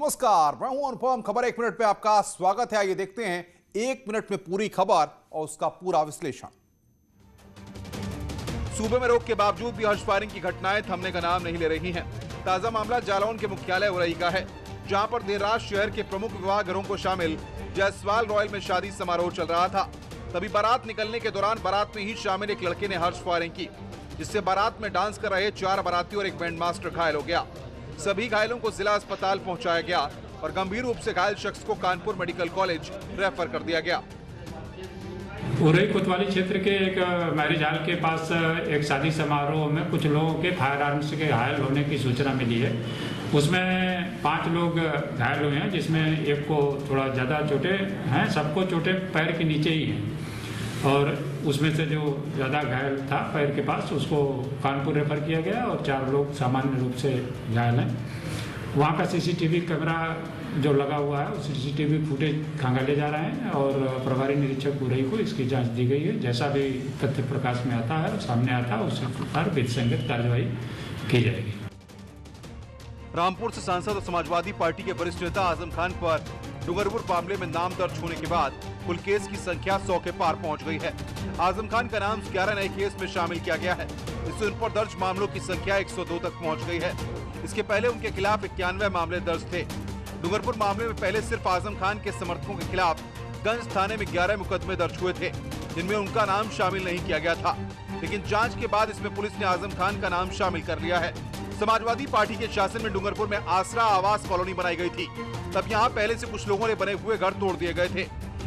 नमस्कार, मैं हूं अनुपम। खबर एक मिनट पे आपका स्वागत है। आइए देखते हैं एक मिनट में पूरी खबर और उसका पूरा विश्लेषण। सूबे में रोक के बावजूद भी हर्ष फायरिंग की घटनाएं थमने का नाम नहीं ले रही हैं। ताजा मामला जालौन के मुख्यालय उरई का है, जहां पर देर रात शहर के प्रमुख विवाह घरों को शामिल जायसवाल रॉयल में शादी समारोह चल रहा था। तभी बारात निकलने के दौरान बारात में ही शामिल एक लड़के ने हर्ष फायरिंग की, जिससे बारात में डांस कर रहे 4 बाराती और एक बैंड मास्टर घायल हो गया। सभी घायलों को जिला अस्पताल पहुंचाया गया और गंभीर रूप से घायल शख्स को कानपुर मेडिकल कॉलेज रेफर कर दिया गया। उरई कोतवाली क्षेत्र के एक मैरिज हॉल के पास एक शादी समारोह में कुछ लोगों के फायर आर्म्स के घायल होने की सूचना मिली है। उसमें 5 लोग घायल हुए हैं, जिसमें एक को थोड़ा ज़्यादा चोटें हैं। सबको चोटें पैर के नीचे ही हैं और उसमें से जो ज़्यादा घायल था पैर के पास, उसको कानपुर रेफर किया गया और 4 लोग सामान्य रूप से घायल हैं। वहाँ का सीसीटीवी कैमरा जो लगा हुआ है, उस सीसीटीवी फुटेज खंगाले जा रहे हैं और प्रभारी निरीक्षक उरई को इसकी जांच दी गई है। जैसा भी तथ्य प्रकाश में आता है, सामने आता है, उस पर विधिसंगत कार्रवाई की जाएगी। रामपुर से सांसद और समाजवादी पार्टी के वरिष्ठ नेता आजम खान पर डूंगरपुर मामले में नाम दर्ज होने के बाद कुल केस की संख्या 100 के पार पहुंच गई है। आजम खान का नाम 11 नए केस में शामिल किया गया है। इससे उन पर दर्ज मामलों की संख्या 102 तक पहुंच गई है। इसके पहले उनके खिलाफ 91 मामले दर्ज थे। डूंगरपुर मामले में पहले सिर्फ आजम खान के समर्थकों के खिलाफ गंज थाने में 11 मुकदमे दर्ज हुए थे, जिनमें उनका नाम शामिल नहीं किया गया था। लेकिन जांच के बाद इसमें पुलिस ने आजम खान का नाम शामिल कर लिया है। समाजवादी पार्टी के शासन में डूंगरपुर में आसरा आवास कॉलोनी बनाई गई थी। तब यहाँ पहले से कुछ लोगों ने बने हुए घर तोड़ दिए गए थे।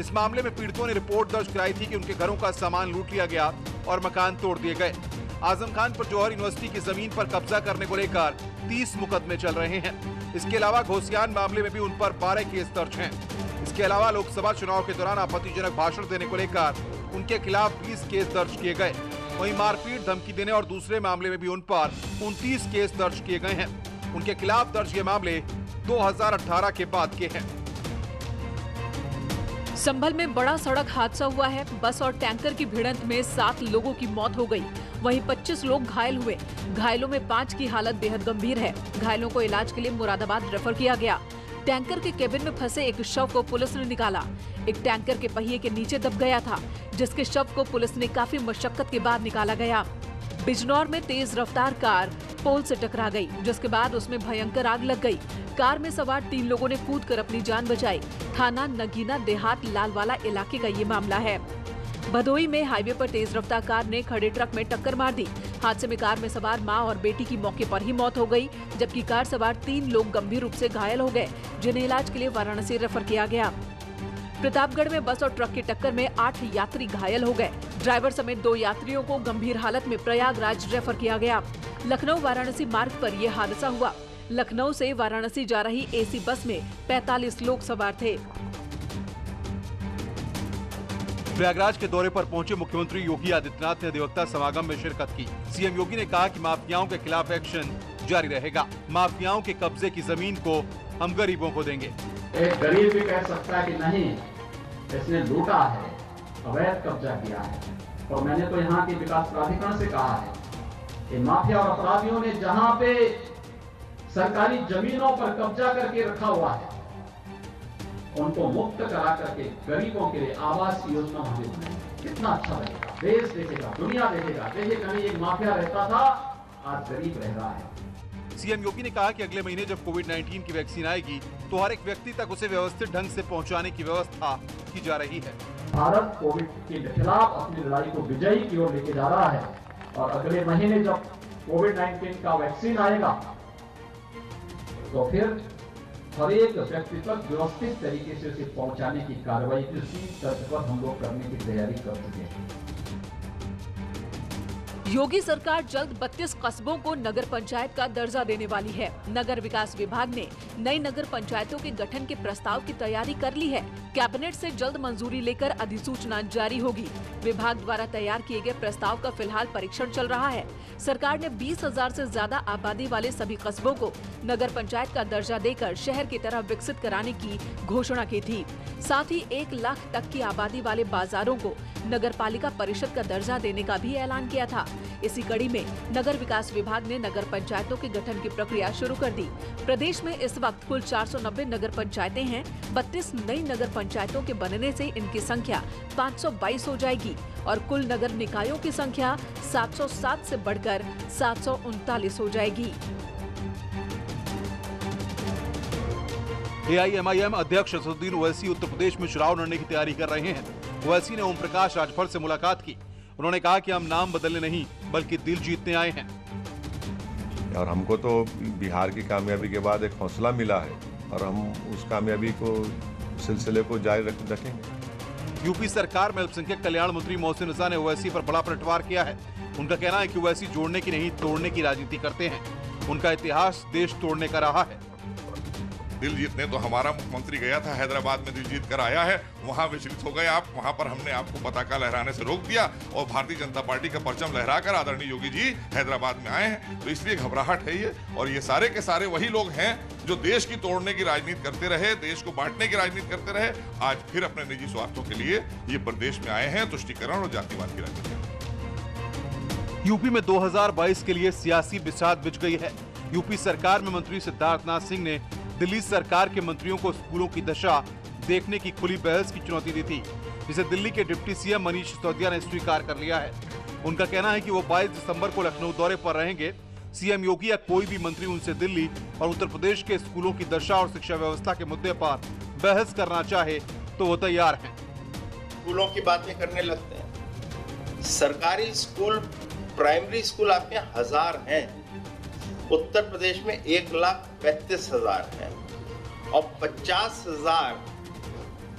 इस मामले में पीड़ितों ने रिपोर्ट दर्ज कराई थी कि उनके घरों का सामान लूट लिया गया और मकान तोड़ दिए गए। आजम खान पर जौहर यूनिवर्सिटी की जमीन पर कब्जा करने को लेकर 30 मुकदमे चल रहे हैं। इसके अलावा घोसियान मामले में भी उन पर 12 केस दर्ज हैं। इसके अलावा लोकसभा चुनाव के दौरान आपत्तिजनक भाषण देने को लेकर उनके खिलाफ 20 केस दर्ज किए गए। वहीं मारपीट, धमकी देने और दूसरे मामले में भी उन पर 29 केस दर्ज किए गए हैं। उनके खिलाफ दर्ज ये मामले 2018 के बाद के हैं। संभल में बड़ा सड़क हादसा हुआ है। बस और टैंकर की भिड़ंत में 7 लोगों की मौत हो गई, वहीं 25 लोग घायल हुए। घायलों में 5 की हालत बेहद गंभीर है। घायलों को इलाज के लिए मुरादाबाद रेफर किया गया। टैंकर के केबिन में फंसे एक शव को पुलिस ने निकाला। एक टैंकर के पहिए के नीचे दब गया था, जिसके शव को पुलिस ने काफी मशक्कत के बाद निकाला गया। बिजनौर में तेज रफ्तार कार पोल से टकरा गई, जिसके बाद उसमें भयंकर आग लग गई। कार में सवार 3 लोगों ने कूदकर अपनी जान बचाई। थाना नगीना देहात लालवाला इलाके का ये मामला है। भदोई में हाईवे पर तेज रफ्तार कार ने खड़े ट्रक में टक्कर मार दी। हादसे में कार में सवार मां और बेटी की मौके पर ही मौत हो गई, जबकि कार सवार 3 लोग गंभीर रूप से घायल हो गए, जिन्हें इलाज के लिए वाराणसी रेफर किया गया। प्रतापगढ़ में बस और ट्रक की टक्कर में 8 यात्री घायल हो गए। ड्राइवर समेत 2 यात्रियों को गंभीर हालत में प्रयागराज रेफर किया गया। लखनऊ वाराणसी मार्ग पर यह हादसा हुआ। लखनऊ से वाराणसी जा रही एसी बस में 45 लोग सवार थे। प्रयागराज के दौरे पर पहुंचे मुख्यमंत्री योगी आदित्यनाथ ने अधिवक्ता समागम में शिरकत की। सीएम योगी ने कहा कि माफियाओं के खिलाफ एक्शन जारी रहेगा। माफियाओं के कब्जे की जमीन को हम गरीबों को देंगे। एक गरीब भी कह सकता है कि नहीं, इसने लूटा है, अवैध कब्जा किया है। और मैंने तो यहाँ के विकास प्राधिकरण से कहा है कि माफिया और अपराधियों ने जहाँ पे सरकारी जमीनों पर कब्जा करके रखा हुआ है, उनको मुक्त करा करके गरीबों के लिए आवास की योजना हमें बनाएंगे। कितना अच्छा लगेगा, देश देखेगा, दुनिया देखेगा। देखिए कहीं एक माफिया रहता था, आज गरीब रह रहा है। सीएम योगी ने कहा कि अगले महीने जब कोविड-19 की वैक्सीन आएगी तो हर एक व्यक्ति तक उसे व्यवस्थित ढंग से पहुंचाने की व्यवस्था की जा रही है। भारत कोविड के खिलाफ अपनी लड़ाई को विजयी की ओर लेके जा रहा है और अगले महीने जब कोविड-19 का वैक्सीन आएगा तो फिर हर एक व्यक्ति तक व्यवस्थित तरीके से उसे पहुंचाने की कार्रवाई किसी तर्ज पर हम लोग करने की तैयारी कर चुके हैं। योगी सरकार जल्द 32 कस्बों को नगर पंचायत का दर्जा देने वाली है। नगर विकास विभाग ने नई नगर पंचायतों के गठन के प्रस्ताव की तैयारी कर ली है। कैबिनेट से जल्द मंजूरी लेकर अधिसूचना जारी होगी। विभाग द्वारा तैयार किए गए प्रस्ताव का फिलहाल परीक्षण चल रहा है। सरकार ने 20,000 से ज्यादा आबादी वाले सभी कस्बों को नगर पंचायत का दर्जा देकर शहर की तरह विकसित कराने की घोषणा की थी। साथ ही 1 लाख तक की आबादी वाले बाजारों को नगर पालिका परिषद का दर्जा देने का भी ऐलान किया था। इसी कड़ी में नगर विकास विभाग ने नगर पंचायतों के गठन की प्रक्रिया शुरू कर दी। प्रदेश में इस वक्त कुल 490 नगर पंचायतें हैं। 32 नई नगर पंचायतों के बनने से इनकी संख्या 522 हो जाएगी और कुल नगर निकायों की संख्या 707 से बढ़कर 739 हो जाएगी। AIMIM अध्यक्ष असदुद्दीन ओवैसी उत्तर प्रदेश में चुनाव लड़ने की तैयारी कर रहे हैं। ओवैसी ने ओम प्रकाश राजभर से मुलाकात की। उन्होंने कहा कि हम नाम बदलने नहीं बल्कि दिल जीतने आए हैं और हमको तो बिहार की कामयाबी के बाद एक हौसला मिला है और हम उस कामयाबी को सिलसिले को जारी रखेंगे। यूपी सरकार में अल्पसंख्यक कल्याण मंत्री मोहसिन रजा ने ओवैसी पर बड़ा पलटवार किया है। उनका कहना है कि ओवैसी जोड़ने की नहीं तोड़ने की राजनीति करते हैं। उनका इतिहास देश तोड़ने का रहा है। दिल जीतने तो हमारा मुख्यमंत्री गया था, हैदराबाद में दिल जीत कर आया है, वहां विचलित हो गए आप। वहां पर हमने आपको पताका लहराने से रोक दिया और भारतीय जनता पार्टी का परचम लहराकर आदरणीय योगी जी हैदराबाद में आए हैं, तो इसलिए घबराहट है ये। और ये सारे के सारे वही लोग हैं जो देश की तोड़ने की राजनीति करते रहे, देश को बांटने की राजनीति करते रहे, आज फिर अपने निजी स्वार्थों के लिए ये प्रदेश में आए हैं, तुष्टीकरण और जातिवाद की राजनीति। यूपी में 2022 के लिए सियासी बिसात बिछ गई है। यूपी सरकार में मंत्री सिद्धार्थनाथ सिंह ने दिल्ली सरकार के मंत्रियों को स्कूलों की दशा देखने की खुली बहस की चुनौती दी थी, जिसे दिल्ली के डिप्टी सीएम मनीष सिसोदिया ने स्वीकार कर लिया है। उनका कहना है कि वो 22 दिसंबर को लखनऊ दौरे पर रहेंगे। सीएम योगी या कोई भी मंत्री उनसे दिल्ली और उत्तर प्रदेश के स्कूलों की दशा और शिक्षा व्यवस्था के मुद्दे पर बहस करना चाहे तो वो तैयार हैं। स्कूलों की बातें करने लगते हैं। सरकारी स्कूल, प्राइमरी स्कूल आपके 1000 हैं। उत्तर प्रदेश में 1,35,000 है और 50,000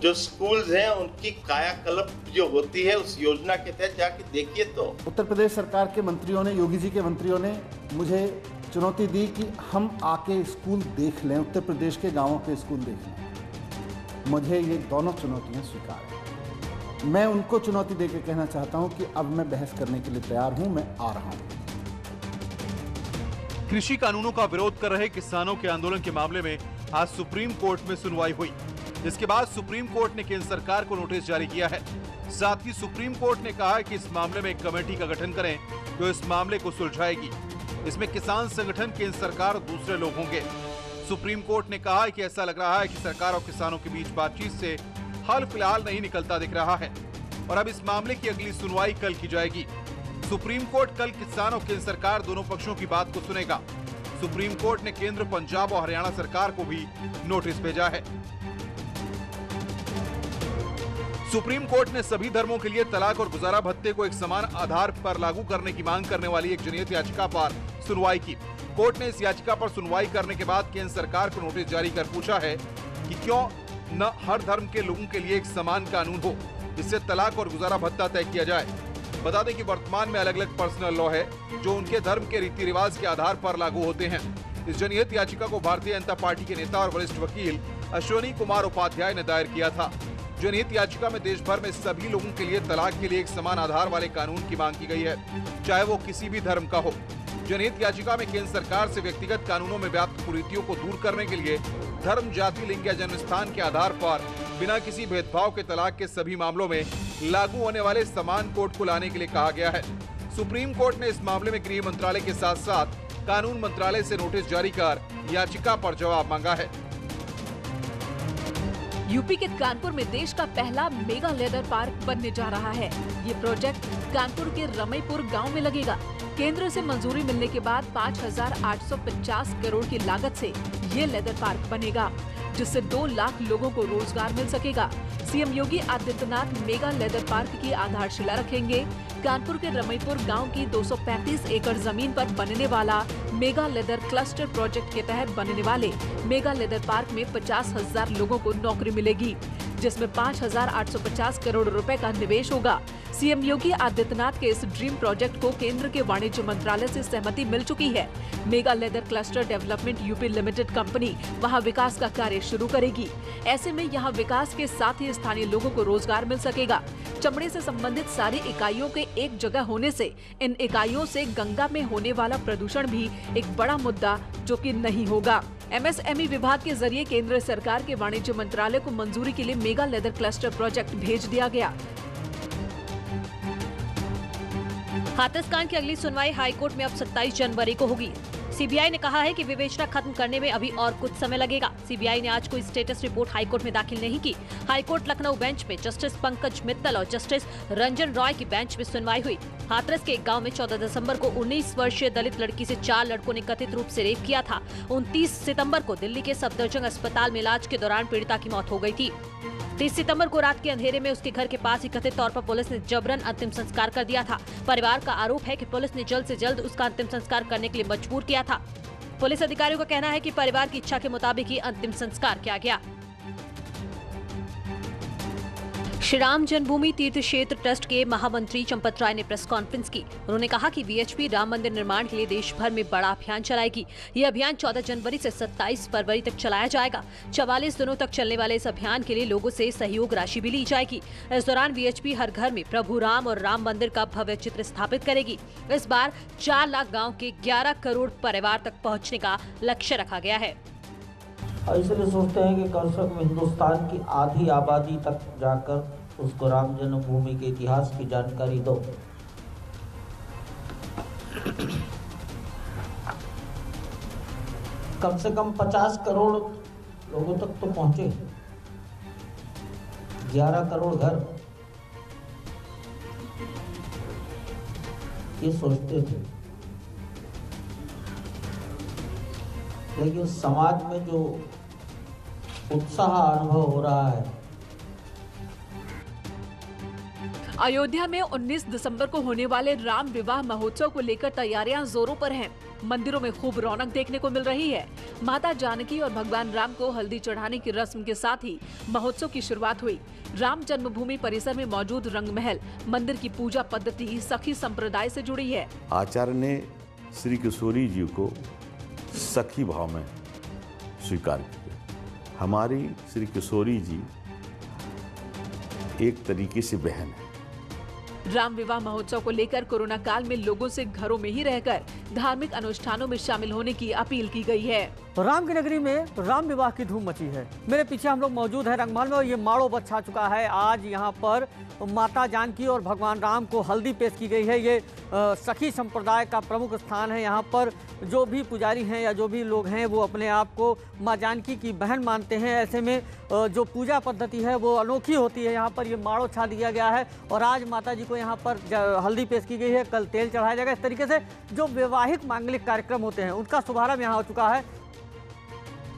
जो स्कूल्स हैं उनकी कायाकल्प जो होती है उस योजना के तहत जाके देखिए तो। उत्तर प्रदेश सरकार के मंत्रियों ने, योगी जी के मंत्रियों ने मुझे चुनौती दी कि हम आके स्कूल देख लें, उत्तर प्रदेश के गांवों के स्कूल देख लें। मुझे ये दोनों चुनौतियां स्वीकार हैं। मैं उनको चुनौती देकर कहना चाहता हूं कि अब मैं बहस करने के लिए तैयार हूं, मैं आ रहा हूं। कृषि कानूनों का विरोध कर रहे किसानों के आंदोलन के मामले में आज सुप्रीम कोर्ट में सुनवाई हुई। इसके बाद सुप्रीम कोर्ट ने केंद्र सरकार को नोटिस जारी किया है। साथ ही सुप्रीम कोर्ट ने कहा है कि इस मामले में एक कमेटी का गठन करें जो इस मामले को सुलझाएगी। इसमें किसान संगठन, केंद्र सरकार और दूसरे लोग होंगे। सुप्रीम कोर्ट ने कहा है कि ऐसा लग रहा है कि सरकार और किसानों के बीच बातचीत से हल फिलहाल नहीं निकलता दिख रहा है और अब इस मामले की अगली सुनवाई कल की जाएगी। सुप्रीम कोर्ट कल किसान और केंद्र सरकार दोनों पक्षों की बात को सुनेगा। सुप्रीम कोर्ट ने केंद्र, पंजाब और हरियाणा सरकार को भी नोटिस भेजा है। सुप्रीम कोर्ट ने सभी धर्मों के लिए तलाक और गुजारा भत्ते को एक समान आधार पर लागू करने की मांग करने वाली एक जनहित याचिका पर सुनवाई की। कोर्ट ने इस याचिका पर सुनवाई करने के बाद केंद्र सरकार को नोटिस जारी कर पूछा है कि क्यों न हर धर्म के लोगों के लिए एक समान कानून हो, जिससे तलाक और गुजारा भत्ता तय किया जाए। बता दें कि वर्तमान में अलग अलग पर्सनल लॉ है जो उनके धर्म के रीति रिवाज के आधार पर लागू होते हैं। इस जनहित याचिका को भारतीय जनता पार्टी के नेता और वरिष्ठ वकील अश्विनी कुमार उपाध्याय ने दायर किया था। जनहित याचिका में देश भर में सभी लोगों के लिए तलाक के लिए एक समान आधार वाले कानून की मांग की गई है, चाहे वो किसी भी धर्म का हो। जनहित याचिका में केंद्र सरकार से व्यक्तिगत कानूनों में व्याप्त कुरीतियों को दूर करने के लिए धर्म, जाति, लिंग या जन्म स्थान के आधार पर बिना किसी भेदभाव के तलाक के सभी मामलों में लागू होने वाले समान कोड को लाने के लिए कहा गया है। सुप्रीम कोर्ट ने इस मामले में गृह मंत्रालय के साथ साथ कानून मंत्रालय से नोटिस जारी कर याचिका पर जवाब मांगा है। यूपी के कानपुर में देश का पहला मेगा लेदर पार्क बनने जा रहा है। ये प्रोजेक्ट कानपुर के रमईपुर गांव में लगेगा। केंद्र से मंजूरी मिलने के बाद 5,850 करोड़ की लागत से ये लेदर पार्क बनेगा, जिससे 2 लाख लोगों को रोजगार मिल सकेगा। CM Yogi Adityanath mega leather park की आधारशिला रखेंगे। कानपुर के रमईपुर गांव की 235 एकड़ जमीन पर बनने वाला मेगा लेदर क्लस्टर प्रोजेक्ट के तहत बनने वाले मेगा लेदर पार्क में 50,000 लोगों को नौकरी मिलेगी, जिसमें 5,850 करोड़ रुपए का निवेश होगा। सीएम योगी आदित्यनाथ के इस ड्रीम प्रोजेक्ट को केंद्र के वाणिज्य मंत्रालय से सहमति मिल चुकी है। Mega leather cluster development UP limited company वहां विकास का कार्य शुरू करेगी। ऐसे में यहां विकास के साथ ही स्थानीय लोगों को रोजगार मिल सकेगा। चमड़े से संबंधित सारी इकाइयों के एक जगह होने से इन इकाइयों से गंगा में होने वाला प्रदूषण भी एक बड़ा मुद्दा जो कि नहीं होगा। MSME विभाग के जरिए केंद्र सरकार के वाणिज्य मंत्रालय को मंजूरी के लिए मेगा लेदर क्लस्टर प्रोजेक्ट भेज दिया गया। हाथरस कांड की अगली सुनवाई हाईकोर्ट में अब 27 जनवरी को होगी। सीबीआई ने कहा है कि विवेचना खत्म करने में अभी और कुछ समय लगेगा। सीबीआई ने आज कोई स्टेटस रिपोर्ट हाईकोर्ट में दाखिल नहीं की। हाईकोर्ट लखनऊ बेंच में जस्टिस पंकज मित्तल और जस्टिस रंजन रॉय की बेंच में सुनवाई हुई। हाथरस के एक गांव में 14 दिसंबर को 19 वर्षीय दलित लड़की से 4 लड़कों ने कथित रूप से रेप किया था। 29 सितंबर को दिल्ली के सफदरजंग अस्पताल में इलाज के दौरान पीड़िता की मौत हो गई थी। 30 सितंबर को रात के अंधेरे में उसके घर के पास ही कथित तौर पर पुलिस ने जबरन अंतिम संस्कार कर दिया था। परिवार का आरोप है कि पुलिस ने जल्द से जल्द उसका अंतिम संस्कार करने के लिए मजबूर किया था। पुलिस अधिकारियों का कहना है कि परिवार की इच्छा के मुताबिक ही अंतिम संस्कार किया गया। श्री राम जन्मभूमि तीर्थ क्षेत्र ट्रस्ट के महामंत्री चंपत राय ने प्रेस कॉन्फ्रेंस की। उन्होंने कहा कि वीएचपी राम मंदिर निर्माण के लिए देश भर में बड़ा अभियान चलाएगी। ये अभियान 14 जनवरी से 27 फरवरी तक चलाया जाएगा। 44 दिनों तक चलने वाले इस अभियान के लिए लोगों से सहयोग राशि भी ली जाएगी। इस दौरान वीएचपी हर घर में प्रभु राम और राम मंदिर का भव्य चित्र स्थापित करेगी। इस बार 4 लाख गाँव के 11 करोड़ परिवार तक पहुँचने का लक्ष्य रखा गया है। इसलिए सोचते हैं कि कम से कम हिंदुस्तान की आधी आबादी तक जाकर उसको राम जन्मभूमि के इतिहास की जानकारी दो। कम से कम 50 करोड़ लोगों तक तो पहुंचे। 11 करोड़ घर, ये सोचते थे, लेकिन समाज में जो उत्साह अनुभव हो रहा है। अयोध्या में 19 दिसंबर को होने वाले राम विवाह महोत्सव को लेकर तैयारियां जोरों पर हैं। मंदिरों में खूब रौनक देखने को मिल रही है। माता जानकी और भगवान राम को हल्दी चढ़ाने की रस्म के साथ ही महोत्सव की शुरुआत हुई। राम जन्मभूमि परिसर में मौजूद रंग महल मंदिर की पूजा पद्धति सखी संप्रदाय से जुड़ी है। आचार्य ने श्री किशोरी जी को सखी भाव में स्वीकार किया। हमारी श्री किशोरी जी एक तरीके से बहन है। राम विवाह महोत्सव को लेकर कोरोना काल में लोगों से घरों में ही रहकर धार्मिक अनुष्ठानों में शामिल होने की अपील की गई है। राम की नगरी में राम विवाह की धूम मची है। मेरे पीछे हम लोग मौजूद है रंगमहल में और ये माड़ो बच छा चुका है। आज यहाँ पर माता जानकी और भगवान राम को हल्दी पेश की गई है। ये सखी संप्रदाय का प्रमुख स्थान है। यहाँ पर जो भी पुजारी हैं या जो भी लोग हैं वो अपने आप को माँ जानकी की बहन मानते हैं। ऐसे में जो पूजा पद्धति है वो अनोखी होती है। यहाँ पर ये माड़ो छा दिया गया है और आज माता जी को यहाँ पर हल्दी पेश की गई है। कल तेल चढ़ाया जाएगा। इस तरीके से जो वैवाहिक मांगलिक कार्यक्रम होते हैं उनका शुभारंभ यहाँ हो चुका है।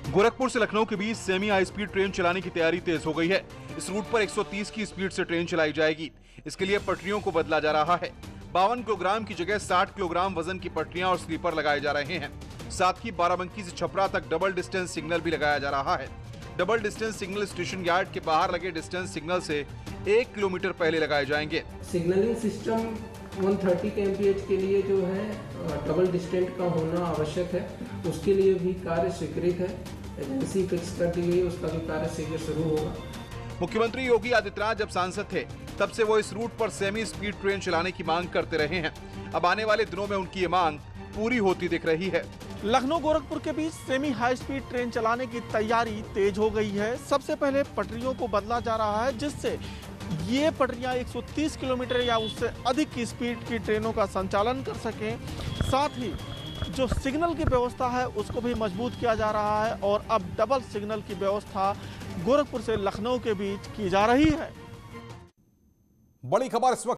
गोरखपुर से लखनऊ के बीच सेमी हाई स्पीड ट्रेन चलाने की तैयारी तेज हो गई है। इस रूट पर 130 की स्पीड से ट्रेन चलाई जाएगी। इसके लिए पटरियों को बदला जा रहा है। 52 किलोग्राम की जगह 60 किलोग्राम वजन की पटरियां और स्लीपर लगाए जा रहे हैं। साथ ही बाराबंकी से छपरा तक डबल डिस्टेंस सिग्नल भी लगाया जा रहा है। Double distance signal station yard के बाहर लगे डिस्टेंस सिग्नल से 1 किलोमीटर पहले लगाए जाएंगे। सिग्नलिंग सिस्टम 130 kmph के लिए जो है डबल डिस्टेंस का होना आवश्यक है। उसके लिए भी कार्य स्वीकृत है। एजेंसी फिक्स कर दी गई, उसका भी कार्य शीघ्र शुरू होगा। मुख्यमंत्री योगी आदित्यनाथ जब सांसद थे तब से वो इस रूट पर सेमी स्पीड ट्रेन चलाने की मांग करते रहे हैं। अब आने वाले दिनों में उनकी ये मांग पूरी होती दिख रही है। लखनऊ गोरखपुर के बीच सेमी हाई स्पीड ट्रेन चलाने की तैयारी तेज हो गई है। सबसे पहले पटरियों को बदला जा रहा है जिससे ये पटरियां 130 किलोमीटर या उससे अधिक की स्पीड की ट्रेनों का संचालन कर सकें। साथ ही जो सिग्नल की व्यवस्था है उसको भी मजबूत किया जा रहा है और अब डबल सिग्नल की व्यवस्था गोरखपुर से लखनऊ के बीच की जा रही है। बड़ी खबर इस वक्त